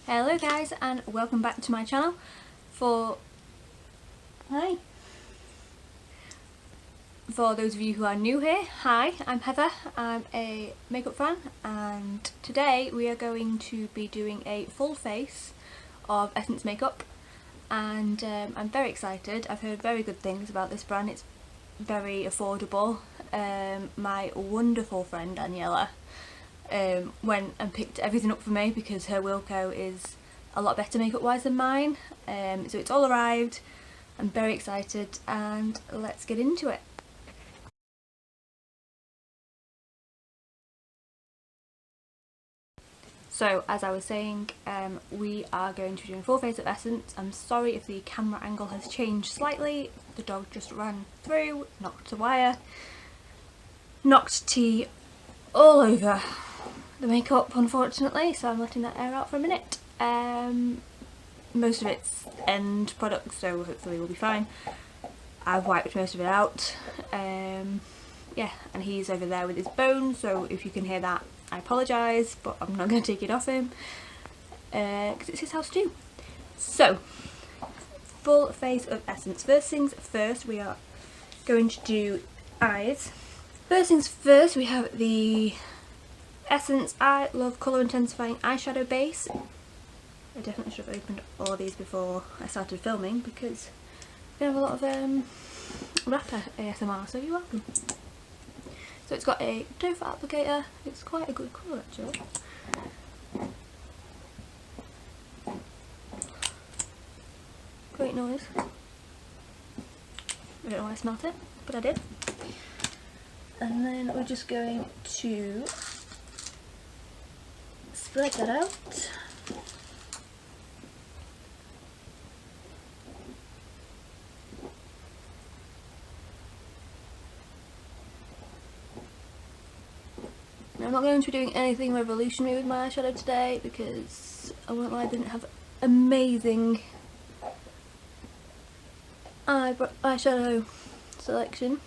Hello guys, and welcome back to my channel. For those of you who are new here, hi, I'm Heather. I'm a makeup fan, and today we are going to be doing a full face of Essence makeup, and I'm very excited. I've heard very good things about this brand. It's very affordable. My wonderful friend Daniela went and picked everything up for me because her Wilko is a lot better makeup wise than mine, so it's all arrived. I'm very excited, and let's get into it. So as I was saying, we are going to be doing a full face of Essence. I'm sorry if the camera angle has changed slightly. The dog just ran through, knocked the wire, knocked tea all over the makeup unfortunately, so I'm letting that air out for a minute. Most of it's end product, so hopefully we'll be fine. I've wiped most of it out. Yeah, and he's over there with his bone, so if you can hear that, I apologise, but I'm not going to take it off him because it's his house too. So, full face of Essence. First things first, we are going to do eyes. First things first, we have the Essence I Love Colour Intensifying eyeshadow base. I definitely should have opened all of these before I started filming because we have a lot of rapper ASMR, so you're welcome. So it's got a doe foot applicator. It's quite a good colour actually. Great noise. I don't know why I smelt it, but I did. And then we're just going to spread that out. Now, I'm not going to be doing anything revolutionary with my eyeshadow today because I won't lie, I didn't have amazing eyeshadow selection.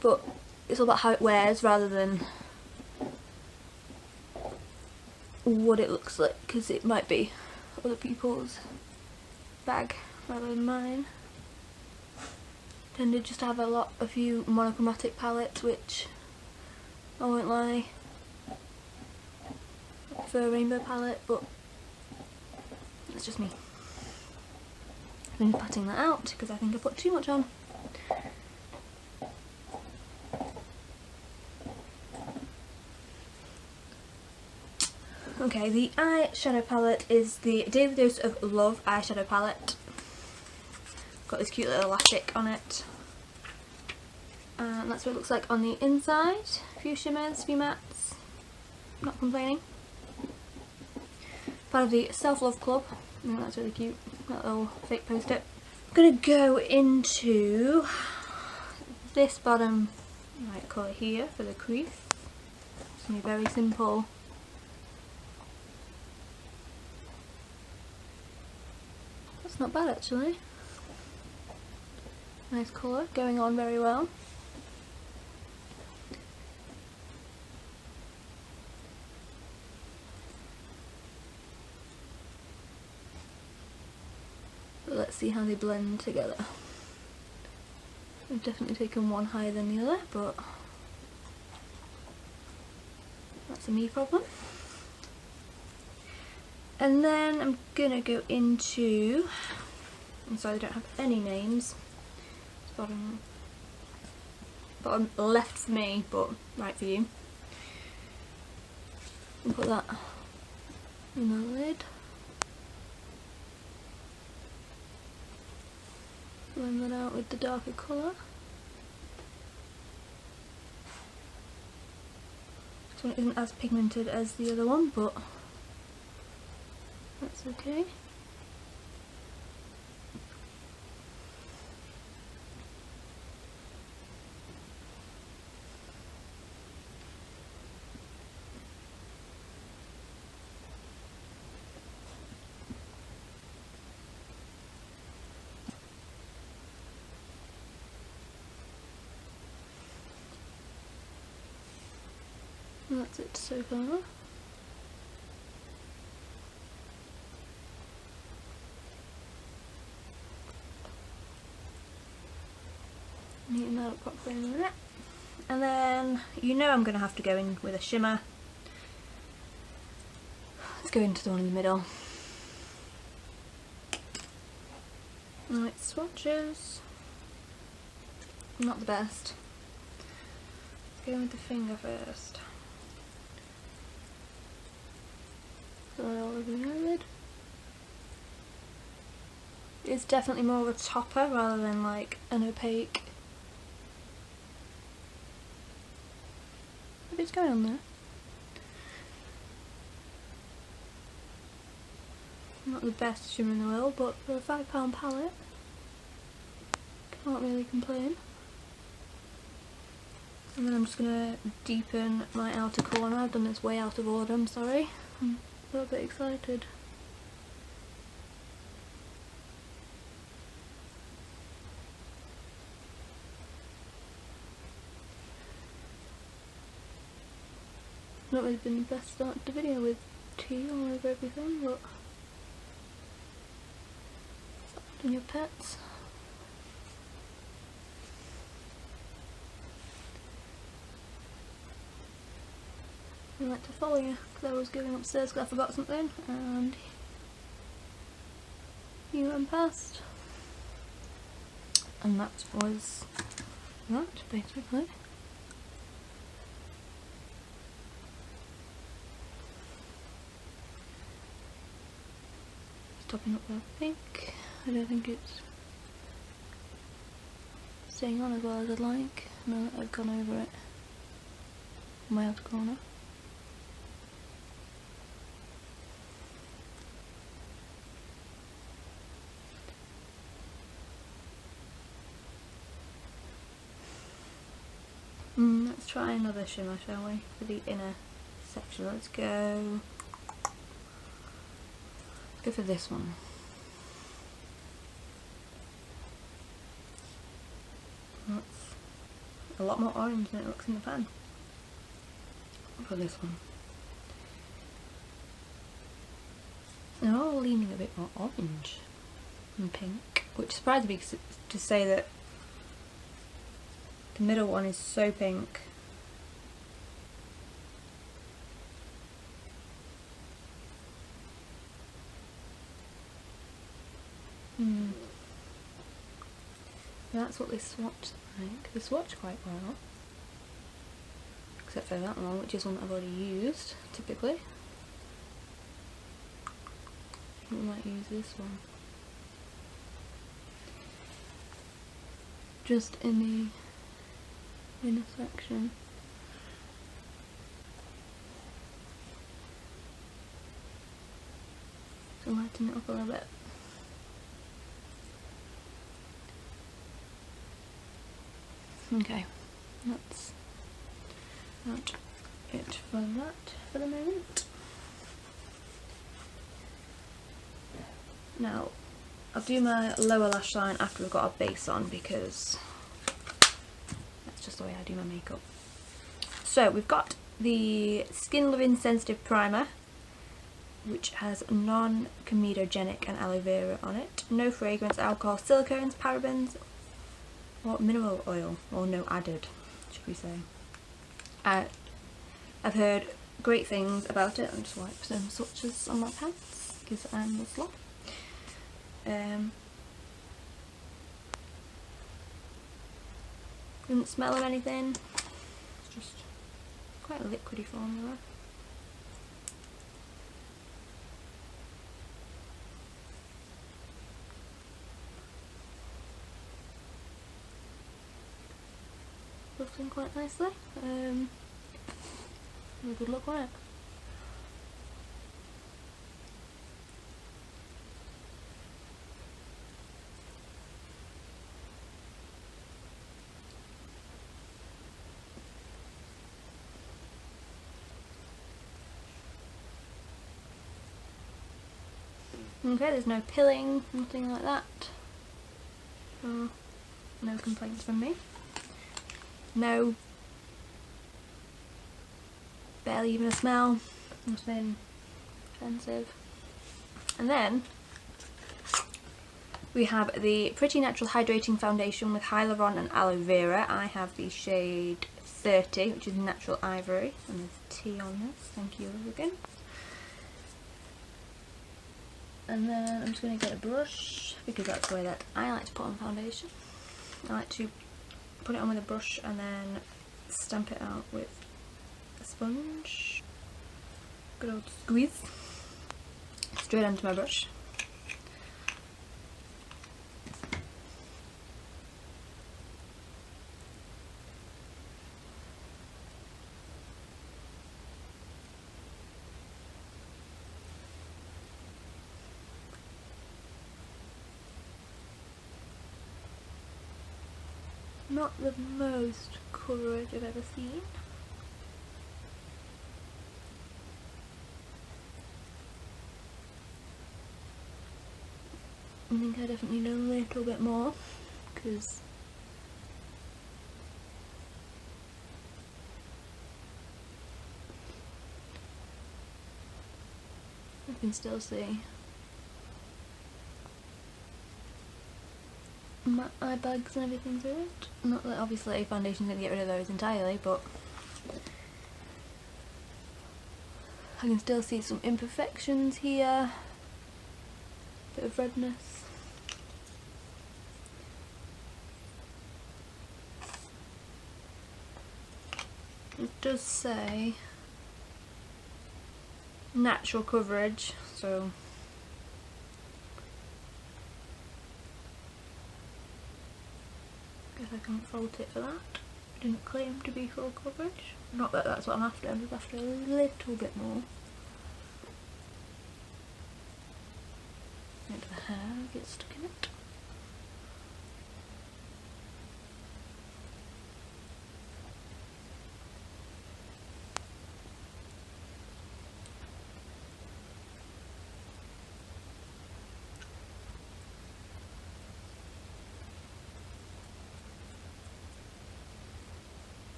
But it's all about how it wears rather than what it looks like, because it might be other people's bag rather than mine. Tended just to have a few monochromatic palettes, which I won't lie, I prefer a rainbow palette, but that's just me. I've been patting that out because I think I put too much on. Okay, the eyeshadow palette is the Daily Dose of Love eyeshadow palette. Got this cute little elastic on it, and that's what it looks like on the inside. A few shimmers, a few mattes, not complaining. Part of the Self Love Club. I think that's really cute, that little fake post-it. I'm going to go into this bottom light colour here for the crease. It's going to be very simple. That's not bad actually. Nice colour, going on very well. But let's see how they blend together. I've definitely taken one higher than the other, but that's a me problem. And then I'm gonna go into, I'm sorry, I don't have any names. Bottom left for me, but right for you. And put that in the lid. Blend that out with the darker colour. This one isn't as pigmented as the other one, but that's okay. That's it so far. out properly in a minute. And then, you know I'm going to have to go in with a shimmer. Let's go into the one in the middle. Right, Swatches. Not the best. Let's go with the finger first. So all over the eyelid. It's definitely more of a topper rather than like an opaque. What is going on there? Not the best shimmer in the world, but for a £5 palette, can't really complain. And then I'm just going to deepen my outer corner. I've done this way out of order, I'm sorry. I'm a little bit excited. Not really been the best start to the video with tea all over everything, but and your pets. I like to follow you because I was going upstairs because I forgot something and you went past. And that was that basically. Topping up with pink. I don't think it's staying on as well as I'd like now that I've gone over it in my outer corner. Let's try another shimmer, shall we, for the inner section. Let's go for this one. That's a lot more orange than it looks in the pan for this one. They're all leaning a bit more orange than pink, which surprised me to say that the middle one is so pink. That's what they swatched like. They swatched quite well. Except for that one, which is one that I've already used, typically. I think we might use this one. Just in the inner section. So lighten it up a little bit. Okay, that's it for that for the moment. Now, I'll do my lower lash line after we've got our base on because that's just the way I do my makeup. So we've got the Skin Lovin Sensitive Primer, which has non-comedogenic and aloe vera on it. No fragrance, alcohol, silicones, parabens, or mineral oil, or no added, should we say. I've heard great things about it. I'll just wipe some swatches on my pants because I'm a slob. Doesn't smell of anything. It's just quite a liquidy formula. Looking quite nicely. A good look on it. Okay, there's no pilling, nothing like that. So, no complaints from me. No, barely even a smell, nothing offensive. And then We have the Pretty Natural Hydrating Foundation with Hyaluronic and Aloe Vera. I have the shade 30, which is Natural Ivory, and there's T on this. Thank you again. And then I'm just going to get a brush, because that's the way that I like to put on foundation. I like to put it on with a brush and then stamp it out with a sponge. Good old squeeze. Straight onto my brush. Not the most coverage I've ever seen. I think I definitely need a little bit more, because I can still see my eye bags and everything through it. Not that obviously foundation's going to get rid of those entirely, but I can still see some imperfections here, bit of redness. It does say natural coverage, so guess I can't fault it for that. It didn't claim to be full coverage. Not that that's what I'm after, I'm just after a little bit more. Maybe the hair gets stuck in it.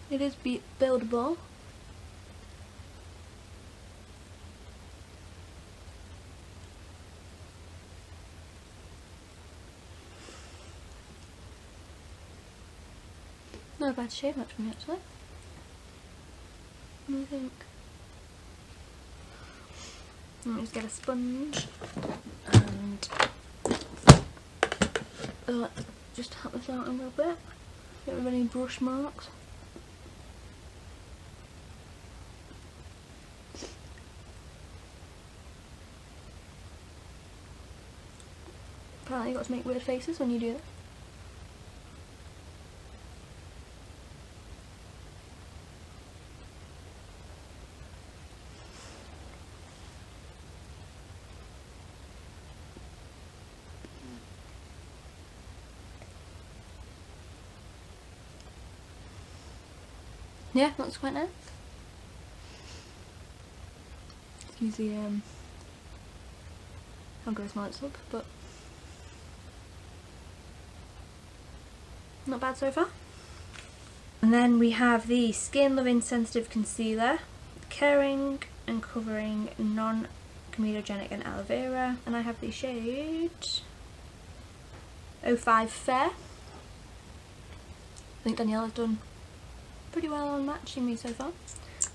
It is buildable. Not a bad shade match for me actually. What do you think? Let me just get a sponge and just tap this out a little bit. Get rid of any brush marks. Apparently you've got to make weird faces when you do that. Yeah, looks quite nice. Excuse the how gross my lips look, but not bad so far. And then we have the Lovin Sensitive Concealer, Caring and Covering Non-Comedogenic and Aloe Vera, and I have the shade 05 Fair. I think Daniela's done pretty well on matching me so far,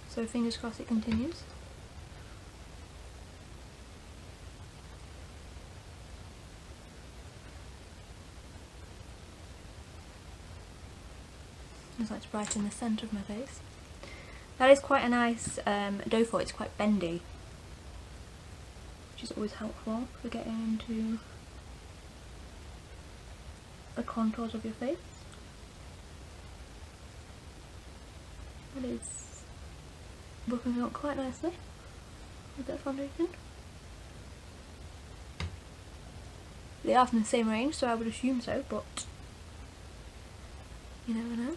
so fingers crossed it continues. I just like to brighten the centre of my face. That is quite a nice dough for it. It's quite bendy, which is always helpful for getting into the contours of your face. It is buffing out quite nicely with that foundation. They are from the same range, so I would assume so, but you never know.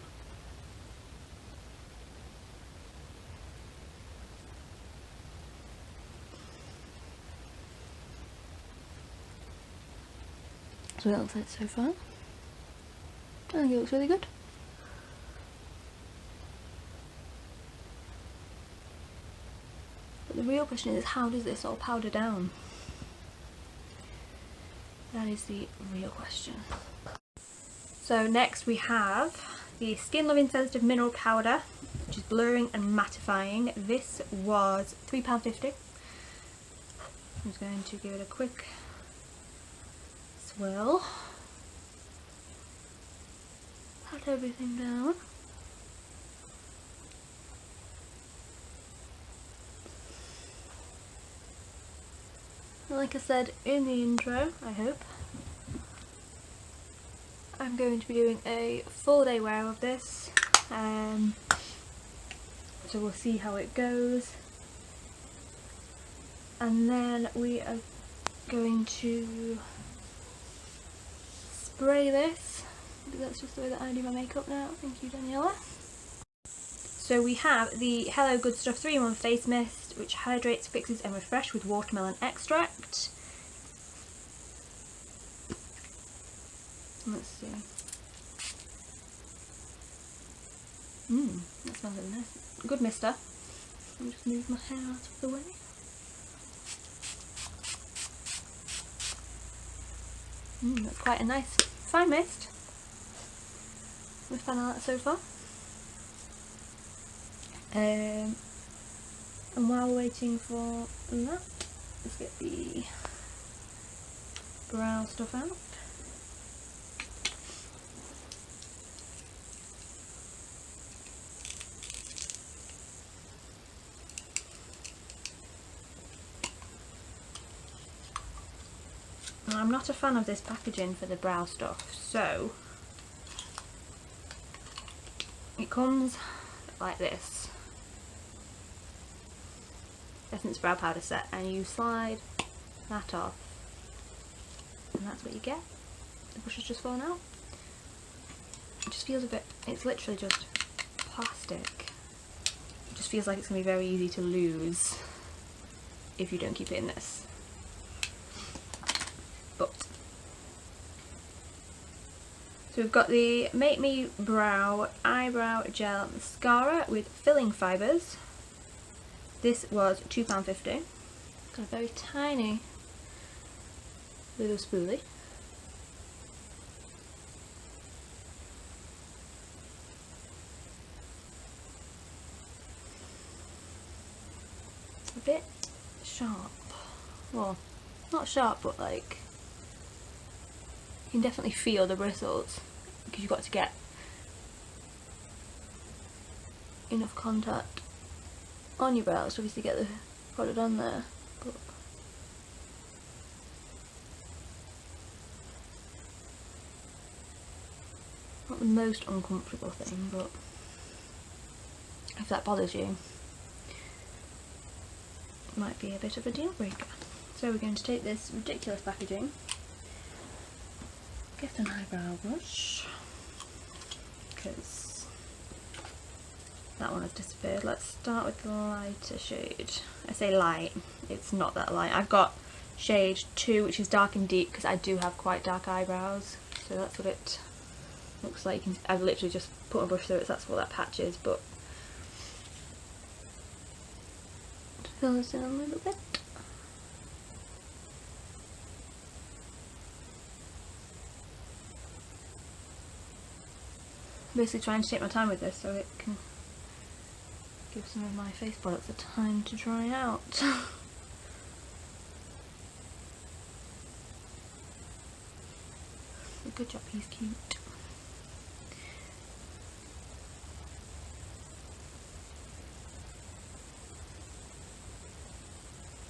So it looks like so far. I think it looks really good. But the real question is, how does this all powder down? That is the real question. So next we have the Skin Lovin Sensitive Mineral Powder, which is blurring and mattifying. This was £3.50. I'm just going to give it a quick swirl. Pat everything down. Like I said in the intro, I hope, I'm going to be doing a full day wear of this, so we'll see how it goes, and then we are going to spray this, because that's just the way that I do my makeup now. Thank you, Daniela. So we have the Hello Good Stuff 3-in-1 Face Mist, which hydrates, fixes and refreshes with watermelon extract. Let's see. That smells really nice. Good mister. I'll just move my hair out of the way. That's quite a nice fine mist. I'm a fan of that so far. And while we're waiting for that, let's get the brow stuff out. Now, I'm not a fan of this packaging for the brow stuff, so it comes like this. Essence brow powder set, and you slide that off and that's what you get. The brush has just fallen out. It just feels a bit, it's literally just plastic. It just feels like it's going to be very easy to lose if you don't keep it in this. But so we've got the Make Me Brow Eyebrow Gel Mascara with filling fibres. This was £2.50. Got a very tiny little spoolie. It's a bit sharp. Well, not sharp, but like, you can definitely feel the bristles because you've got to get enough contact on your brows to obviously get the product on there, but not the most uncomfortable thing, but if that bothers you, it might be a bit of a deal breaker. So we're going to take this ridiculous packaging, get an eyebrow brush, because that one has disappeared. Let's start with the lighter shade. I say light, it's not that light. I've got shade 2, which is dark and deep, because I do have quite dark eyebrows, so that's what it looks like. I've literally just put a brush through it, so that's what that patch is, but fill this in a little bit. Basically trying to take my time with this so it can give some of my face products a time to dry out. Good job, he's cute.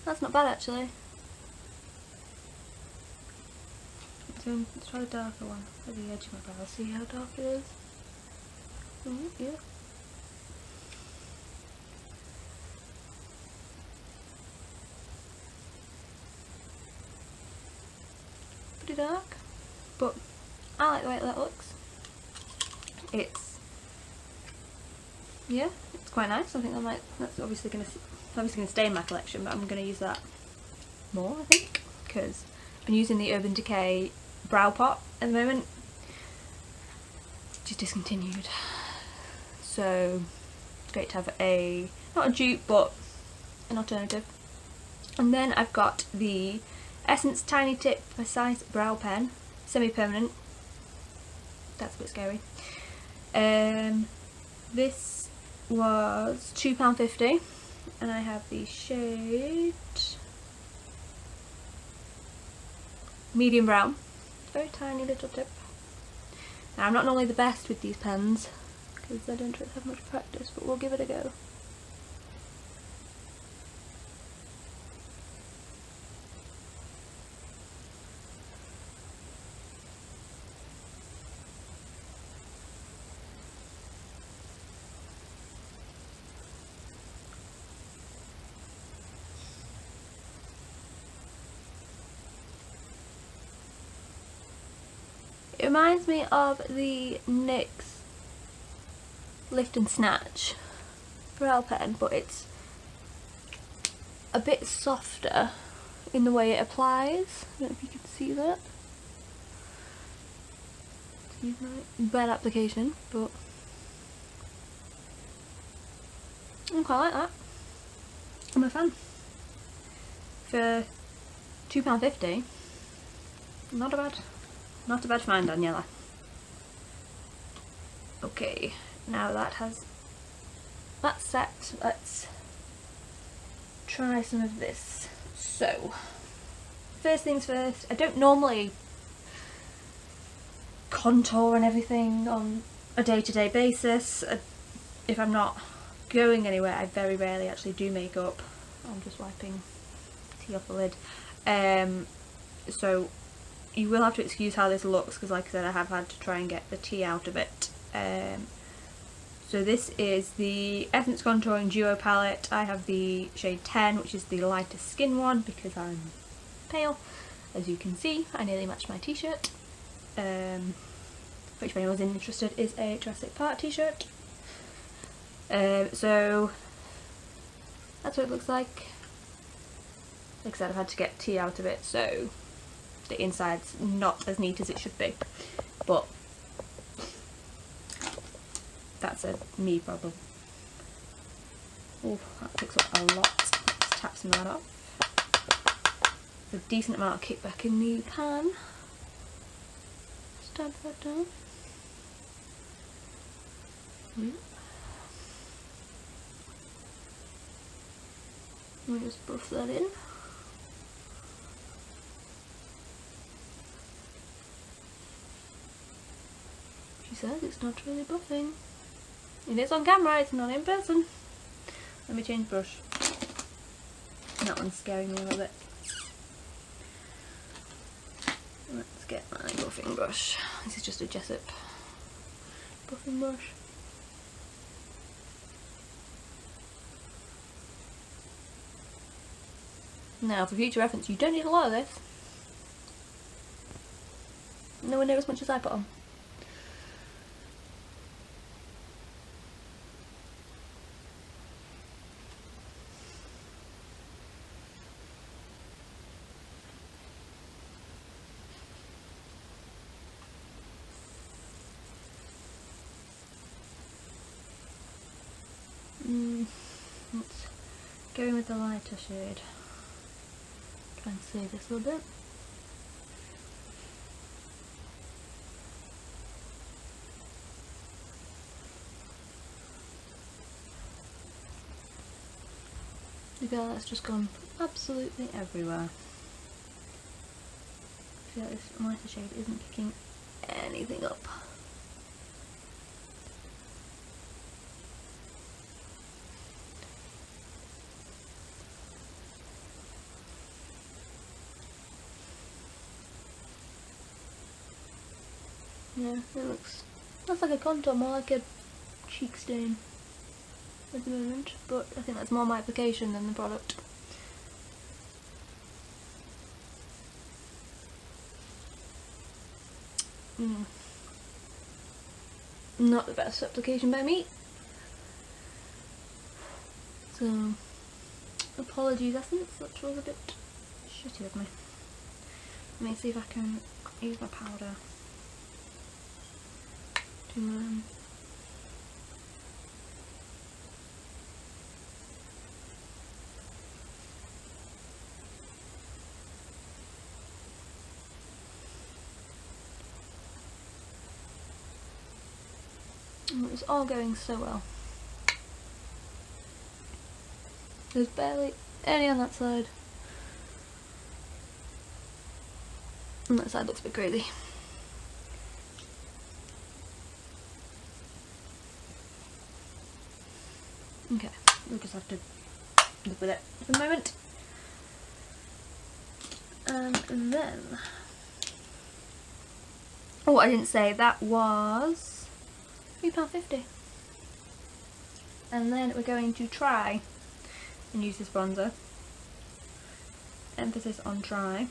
That's not bad actually. Let's try the darker one at the edge of my brow. See how dark it is? Yeah. Pretty dark, but I like the way that looks. It's quite nice. I think that's obviously going to stay in my collection, but I'm going to use that more, I think, because I've been using the Urban Decay brow pot at the moment, which is discontinued. So it's great to have not a dupe, but an alternative. And then I've got the Essence Tiny Tip Precise Brow Pen, semi-permanent. That's a bit scary. This was £2.50 and I have the shade medium brown. Very tiny little tip. Now I'm not normally the best with these pens because I don't really have much practice, but we'll give it a go. It reminds me of the NYX Lift and Snatch brow pen, but it's a bit softer in the way it applies. I don't know if you can see that. Excuse my bad application, but I quite like that. I'm a fan. For £2.50, not a bad find, Daniela. Okay, now that's set, let's try some of this. So, first things first, I don't normally contour and everything on a day-to-day basis. If I'm not going anywhere, I very rarely actually do makeup. I'm just wiping tea off the lid. So you will have to excuse how this looks because, like I said, I have had to try and get the tea out of it. So this is the Essence Contouring Duo palette. I have the shade 10, which is the lighter skin one because I'm pale. As you can see, I nearly matched my t-shirt, which, if anyone's interested, is a Jurassic Park t-shirt. So that's what it looks like. Like I said, I've had to get tea out of it, so the inside's not as neat as it should be, but that's a me problem. Oh, that picks up a lot. Let's tap some of that off. There's a decent amount of kickback in the pan. Stab that down. Let me just buff that in. She says it's not really buffing. It is on camera, it's not in person. Let me change brush. That one's scaring me a little bit. Let's get my buffing brush. This is just a Jessup buffing brush. Now, for future reference, you don't need a lot of this. Nowhere near as much as I put on. Let's go in with the lighter shade. Try and save this a little bit. Look at that, that's just gone absolutely everywhere. I feel like this lighter shade isn't picking anything up. Yeah, looks like a contour, more like a cheek stain at the moment, but I think that's more my application than the product. Not the best application by me. So, apologies Essence, that was a bit shitty of me. Let me see if I can use my powder to And it's all going so well. There's barely any on that side. And that side looks a bit crazy. Okay, we'll just have to live with it for the moment. And then, oh, I didn't say that was £3.50. And then we're going to try and use this bronzer. Emphasis on try.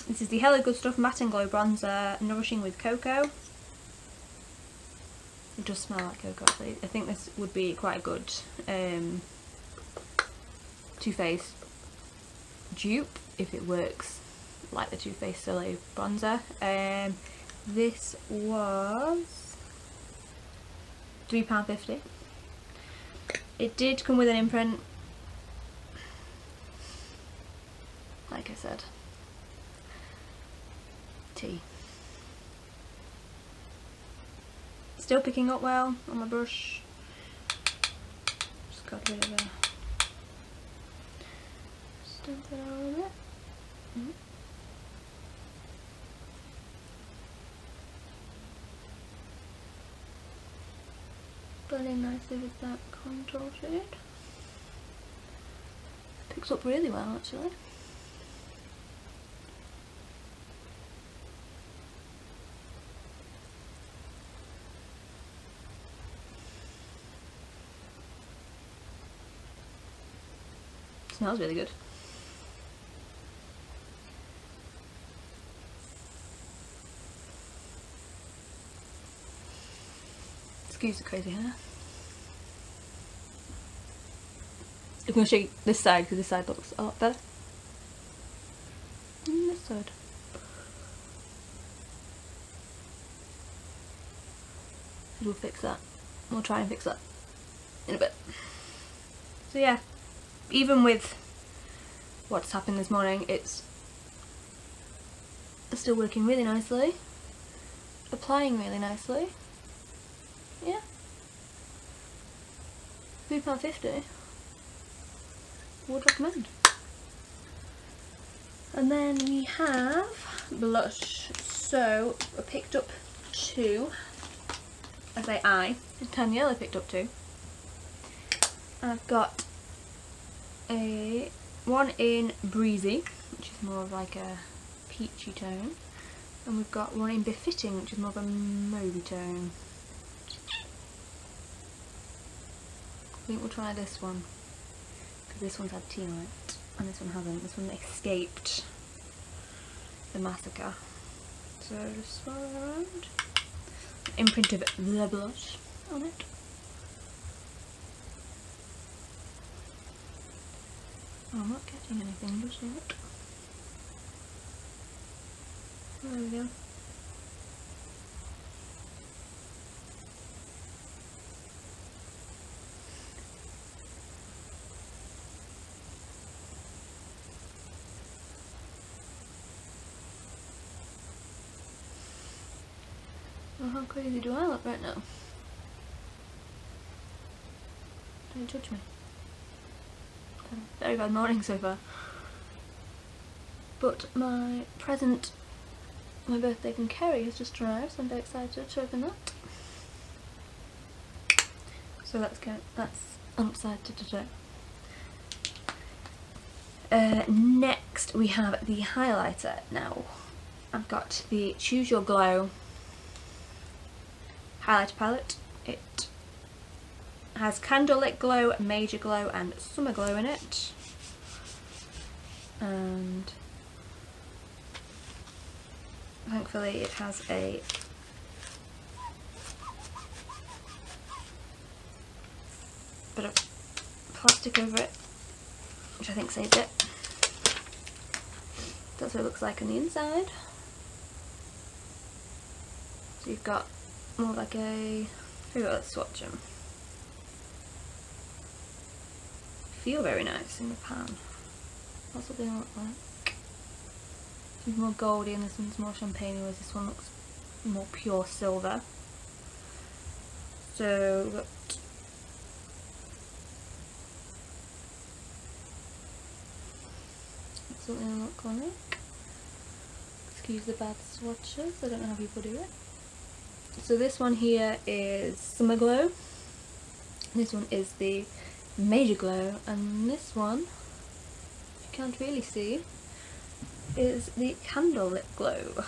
This is the Hello Good Stuff Matte and Glow Bronzer, Nourishing with Cocoa. It does smell like cocoa actually. I think this would be quite a good Too Faced dupe if it works like the Too Faced Soleil bronzer. This was £3.50. It did come with an imprint, like I said. Tea. Still picking up well on my brush. Just got rid of the stamp it out a little bit. Blending nicely with that contour shade. Picks up really well actually. Smells really good. Excuse the crazy hair. I'm going to show you this side because this side looks a lot better. And this side. We'll fix that. We'll try and fix that in a bit. So yeah, even with what's happened this morning, it's still working really nicely. Applying really nicely. Yeah. £3.50. Would recommend. And then we have blush. So I picked up two. I say I. Danielle picked up two. I've got one in Breezy, which is more of like a peachy tone, and we've got one in Befitting, which is more of a mauvey tone. I think we'll try this one because this one's had tea on it and this one hasn't. This one escaped the massacre. So just swirl around. Imprint of the blush on it. Oh, I'm not getting anything just yet. There we go. Oh, how crazy do I look right now? Don't touch me. Very bad morning so far. But my present, my birthday from Kerry has just arrived, so I'm very excited to open that. So that's I'm excited to do. Next we have the highlighter. Now I've got the Choose Your Glow highlighter palette. It has Candlelit Glow, Major Glow and Summer Glow in it. And thankfully it has a bit of plastic over it, which I think saved it. That's what it looks like on the inside. So you've got more like a, let's swatch them. Feel very nice in the pan. That's what they look like. This one's more goldy and this one's more champagne, whereas this one looks more pure silver. So we've got something I look like. Excuse the bad swatches, I don't know how people do it. So this one here is Summer Glow. This one is the Major Glow, and this one, you can't really see, is the Candle Lip Glow,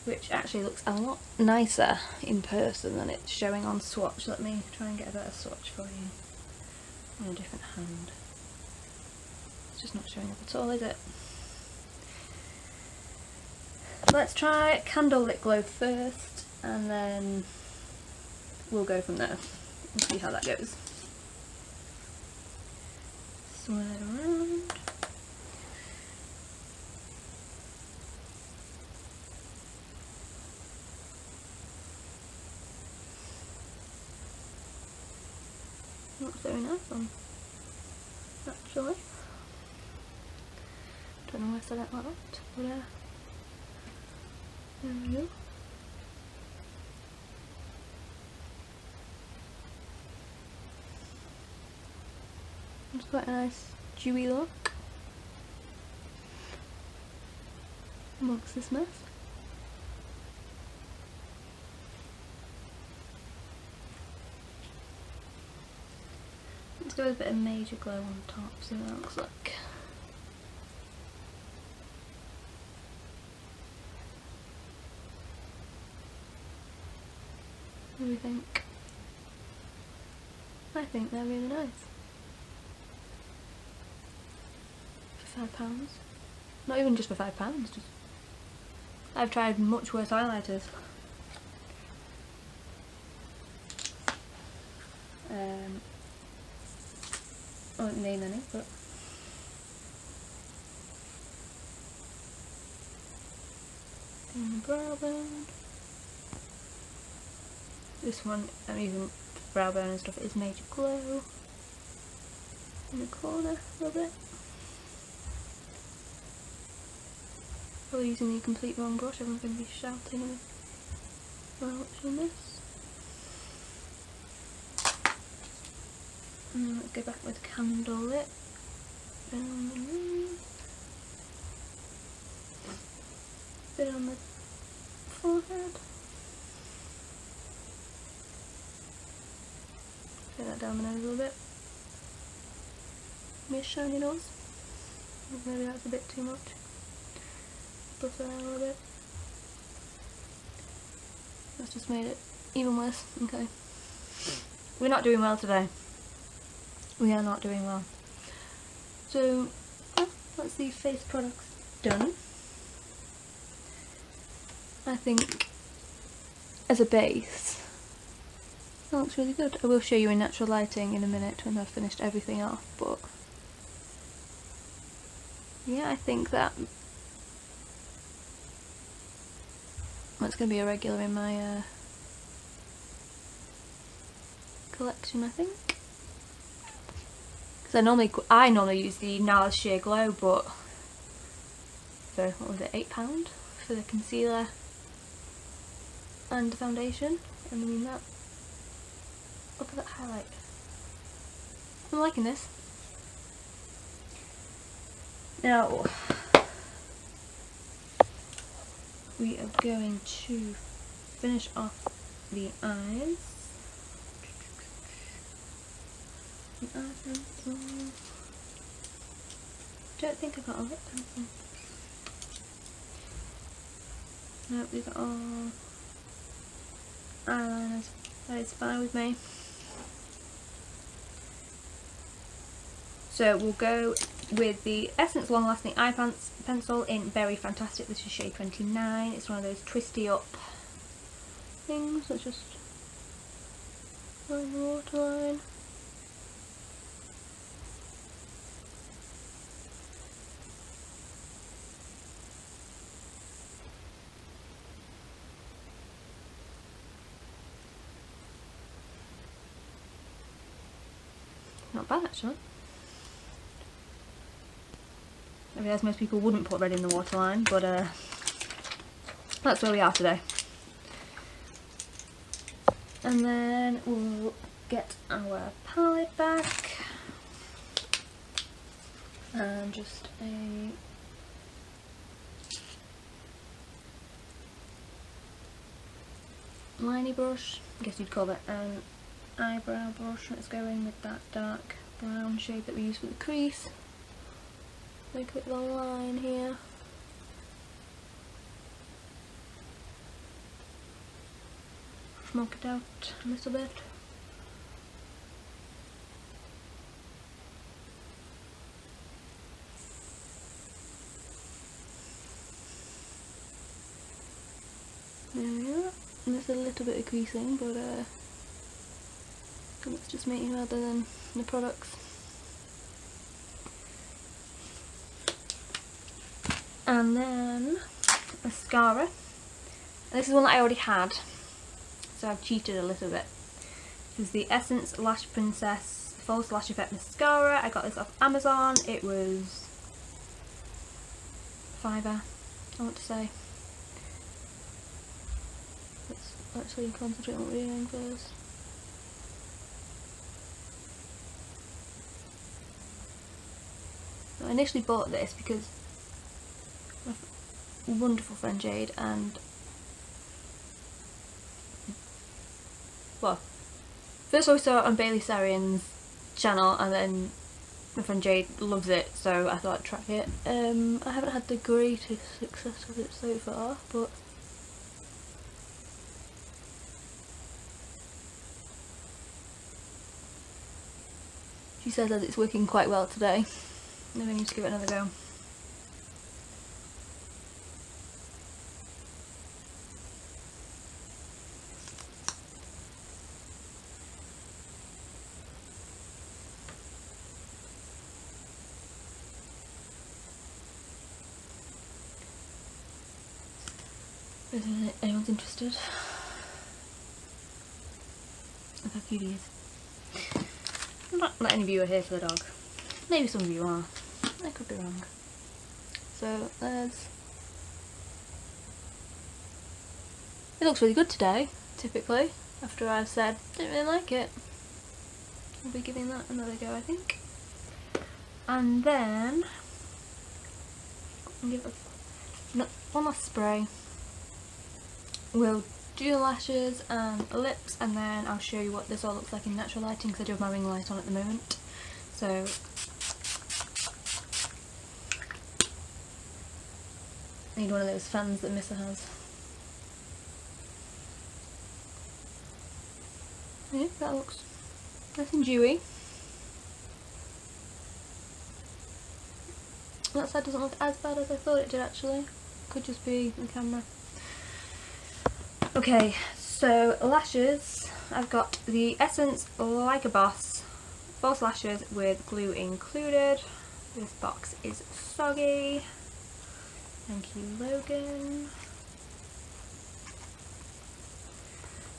which actually looks a lot nicer in person than it's showing on swatch. Let me try and get a better swatch for you on a different hand. It's just not showing up at all, is it? Let's try Candle Lip Glow first, and then we'll go from there and see how that goes. Swirl it around. Looks very nice on, actually. Don't know why I said it like that, but there we go. It's quite a nice dewy look amongst this mess. Let's go with a bit of Major Glow on top, see what that looks like. What do we think? I think they're really nice. For £5. Not even just for £5, just I've tried much worse highlighters. I won't name any, but brow bone. This one I'm using brow bone and stuff, it is Major Glow. In the corner a little bit. Probably using the complete wrong brush, everyone's going to be shouting while watching this. And let's go back with Candle Lip. Bit on the nose. Bit on the forehead. Get that down the nose a little bit. Maybe a shiny nose. Maybe that's a bit too much. Buff that out a little bit. That's just made it even worse. Okay. We're not doing well today. We are not doing well. So, that's the face products done. I think, as a base, that looks really good. I will show you in natural lighting in a minute when I've finished everything off, but yeah, I think that's going to be a regular in my collection, I think. Because I normally use the NARS Sheer Glow, but for, what was it, £8 for the concealer and the foundation. And I mean that. Look at that highlight. I'm liking this. Now we are going to finish off the eyes. Don't think I got a lip pencil. Nope, these are all eyeliners. That is fine with me. So we'll go with the Essence Long Lasting Eye Pencil in Berry Fantastic. This is shade 29. It's one of those twisty up things. Let's just line the waterline. Not bad actually. I realise most people wouldn't put red in the waterline, but that's where we are today. And then we'll get our palette back and just a liney brush, I guess you'd call it an eyebrow brush. Let's go in with that dark brown shade that we use for the crease. Make a bit of a line here. Smoke it out a little bit. There we are. And there's a little bit of creasing, but it's just me rather than the products. And then mascara. And this is one that I already had, so I've cheated a little bit. This is the Essence Lash Princess False Lash Effect Mascara. I got this off Amazon. It was £5, I want to say. Let's actually concentrate on what we're doing first. I initially bought this because my wonderful friend Jade and, well, first I saw it on Bailey Sarian's channel, and then my friend Jade loves it, so I thought I'd try it. I haven't had the greatest success with it so far, but she says that it's working quite well today. Maybe I need to give it another go. If anyone's interested, I've had cuties. Not any of you are here for the dog. Maybe some of you are. I could be wrong. So there's. It looks really good today, typically, after I've said didn't really like it. I'll be giving that another go, I think. And then give it one last spray. We'll do lashes and lips, and then I'll show you what this all looks like in natural lighting, because I do have my ring light on at the moment. So I need one of those fans that Missa has. Yeah, that looks nice and dewy. That side doesn't look as bad as I thought it did actually. Could just be the camera. Okay, so lashes. I've got the Essence Like a Boss false lashes with glue included. This box is soggy. Thank you, Logan.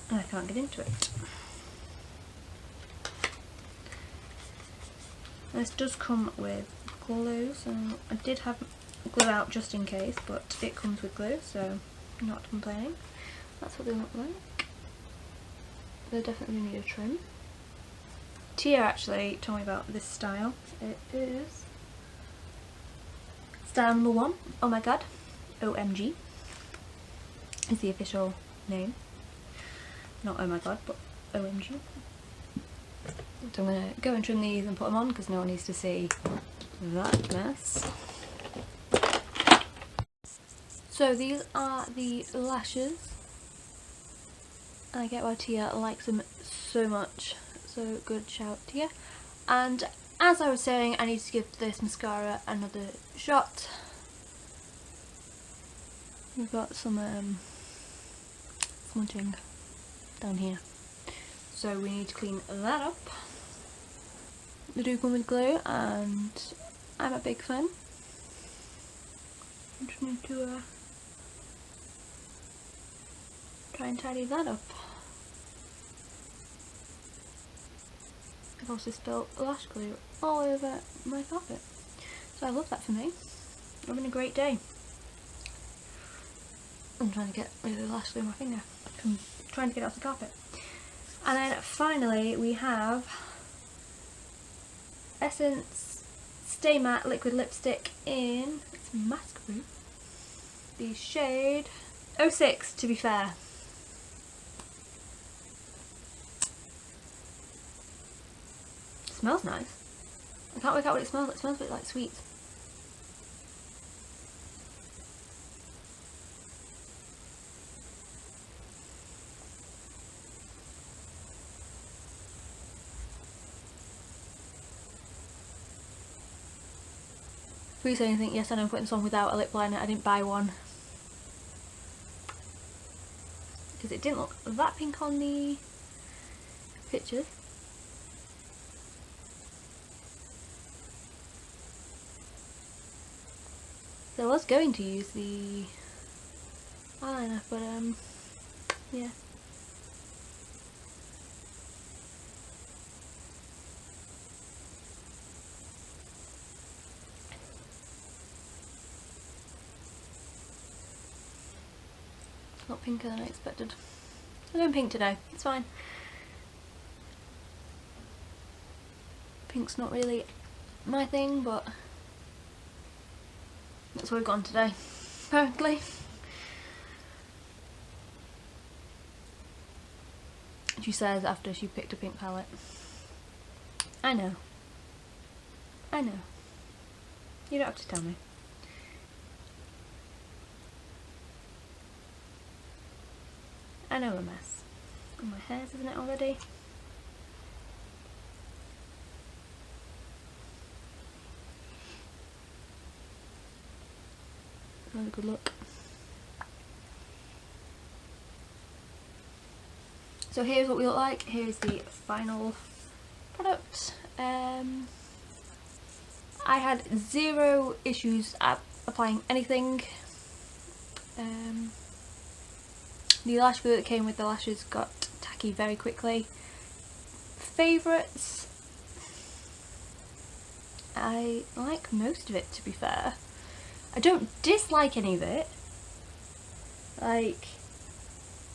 And I can't get into it. This does come with glue, so I did have glue out just in case, but it comes with glue, so I'm not complaining. That's what they look like. They definitely need a trim. Tia actually told me about this style. It is style number 1. Oh my god. OMG is the official name. Not oh my god, but OMG. So I'm going to go and trim these and put them on because no one needs to see that mess. So these are the lashes. I get why Tia likes them so much. So good shout, Tia. And as I was saying, I need to give this mascara another shot. We've got some smudging down here, so we need to clean that up. They do come with glue, and I'm a big fan. I just need to try and tidy that up. I've also spilled lash glue all over my carpet, so I love that for me. I'm having a great day. I'm trying to get rid of the lash glue on my finger. I'm trying to get it off the carpet. And then finally we have Essence Stay Matte Liquid Lipstick in, it's mask proof, the shade 06 to be fair. It smells nice. I can't work out what it smells like. It smells a bit like sweets. Before you say anything, yes, I know I'm putting this on without a lip liner. I didn't buy one because it didn't look that pink on the pictures. So I was going to use the eyeliner, but yeah. It's not pinker than I expected. I'm going pink today, it's fine. Pink's not really my thing, but that's what we've gone today, apparently. She says after she picked a pink palette. I know. I know. You don't have to tell me. I know I'm a mess. And my hair's, isn't it already? Not a good look. So here's what we look like. Here's the final product. I had zero issues at applying anything. The lash glue that came with the lashes got tacky very quickly. Favourites? I like most of it, to be fair. I don't dislike any of it. Like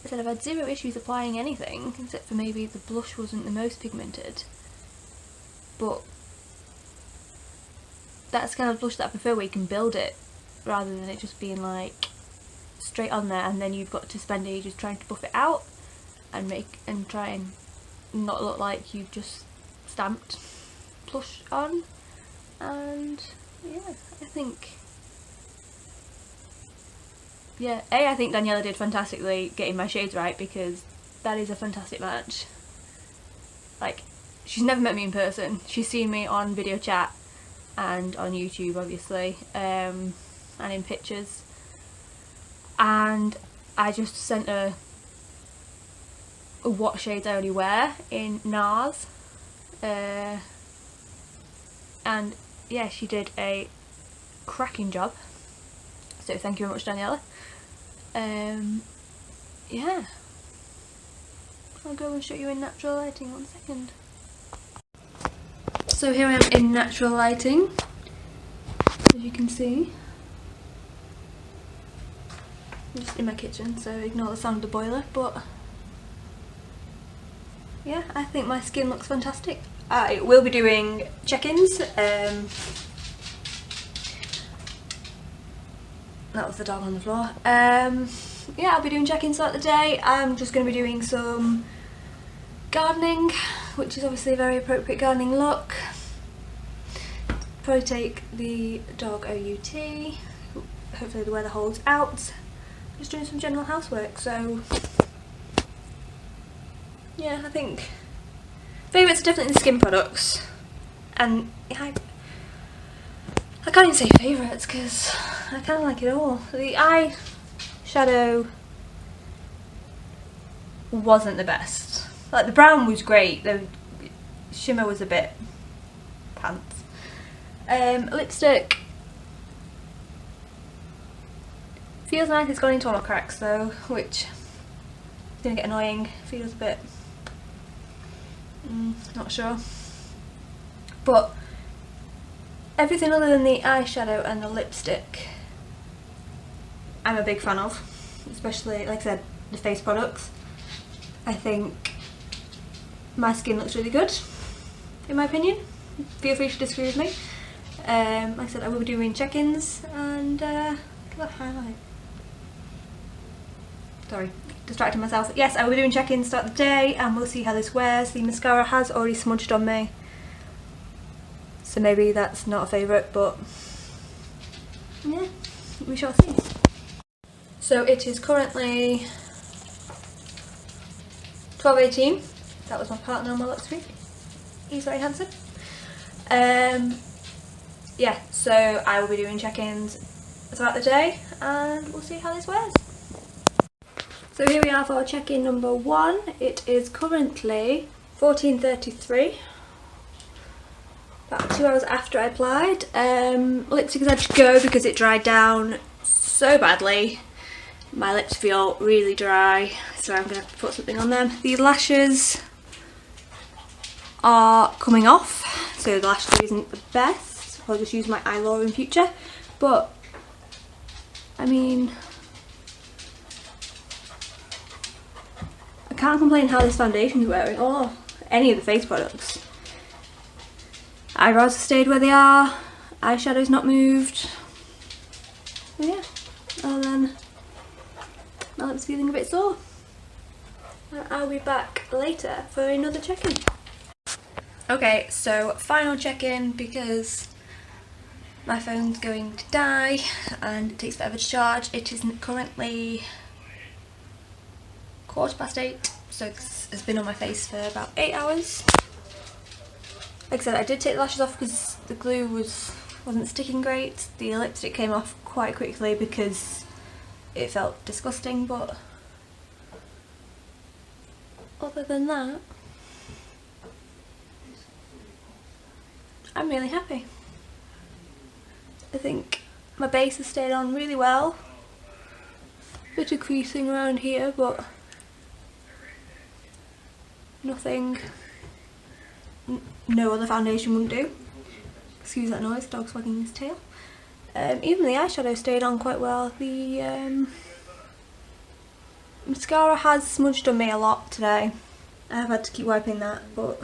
I said, I've had zero issues applying anything, except for maybe the blush wasn't the most pigmented. But that's the kind of blush that I prefer, where you can build it, rather than it just being like straight on there and then you've got to spend ages trying to buff it out and try and not look like you've just stamped blush on. And yeah, I think I think Daniela did fantastically getting my shades right, because that is a fantastic match. Like, she's never met me in person. She's seen me on video chat and on YouTube, obviously, and in pictures. And I just sent her what shades I already wear in NARS. And yeah, she did a cracking job. So thank you very much, Daniela. Yeah. I'll go and show you in natural lighting 1 second. So here I am in natural lighting, as you can see. I'm just in my kitchen, so ignore the sound of the boiler, but yeah, I think my skin looks fantastic. I will be doing check-ins. That was the dog on the floor. Yeah, I'll be doing check-ins throughout the day. I'm just going to be doing some gardening, which is obviously a very appropriate gardening look. Probably take the dog OUT. Hopefully the weather holds out. Just doing some general housework, so yeah, I think favourites are definitely the skin products. And yeah, I can't even say favourites because I kind of like it all. The eyeshadow wasn't the best. Like, the brown was great, the shimmer was a bit pants. Lipstick feels nice. It's gone into all my cracks though, which is going to get annoying. Feels a bit not sure. But everything other than the eyeshadow and the lipstick I'm a big fan of, especially, like I said, the face products. I think my skin looks really good, in my opinion. Feel free to disagree with me. Like I said, I will be doing check-ins and highlight. Sorry, distracting myself. Yes, I will be doing check-ins throughout the day and we'll see how this wears. The mascara has already smudged on me, so maybe that's not a favourite, but yeah, we shall see. So it is currently 12:18. That was my partner on my last week. He's very handsome. Yeah, so I will be doing check-ins throughout the day and we'll see how this wears. So here we are for check-in number 1. It is currently 14:33. About 2 hours after I applied. Lipstick has had to go because it dried down so badly. My lips feel really dry, so I'm going to have to put something on them. The lashes are coming off, so the lash glue isn't the best. I'll just use my Eyeliner in future, but I mean, I can't complain how this foundation is wearing, or any of the face products. Eyebrows have stayed where they are, eyeshadow's not moved. But yeah, and then my lips feeling a bit sore. I'll be back later for another check-in. Okay, so final check-in because my phone's going to die and it takes forever to charge. It is currently 8:15, so it's been on my face for about 8 hours. Like I said, I did take the lashes off because the glue wasn't sticking great. The lipstick came off quite quickly because it felt disgusting, but other than that, I'm really happy. I think my base has stayed on really well. Bit of creasing around here, but nothing no other foundation wouldn't do. Excuse that noise, dog's wagging his tail. Even the eyeshadow stayed on quite well. The mascara has smudged on me a lot today. I've had to keep wiping that, but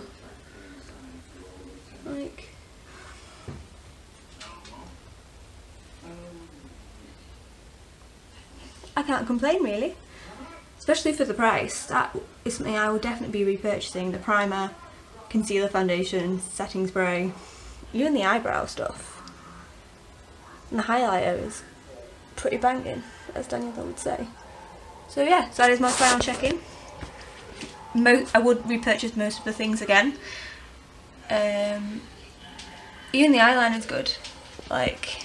like, I can't complain really, especially for the price. That is something I will definitely be repurchasing. The primer, concealer, foundation, setting spray, even the eyebrow stuff. And the highlighter is pretty banging, as Daniel would say. So yeah, so that is my final check-in. I would repurchase most of the things again. Even the eyeliner is good. Like,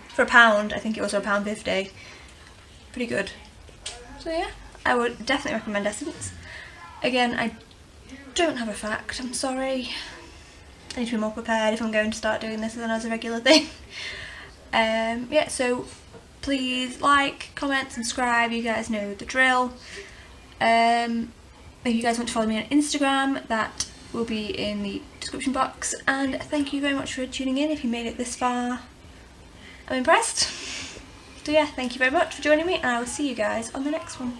for £1, I think it was £1.50. Pretty good. So yeah, I would definitely recommend Essence. Again, I don't have a fact, I'm sorry. I need to be more prepared if I'm going to start doing this as a regular thing. Yeah, so please like, comment, subscribe, you guys know the drill. If you guys want to follow me on Instagram, that will be in the description box. And thank you very much for tuning in if you made it this far. I'm impressed. So yeah, thank you very much for joining me and I will see you guys on the next one.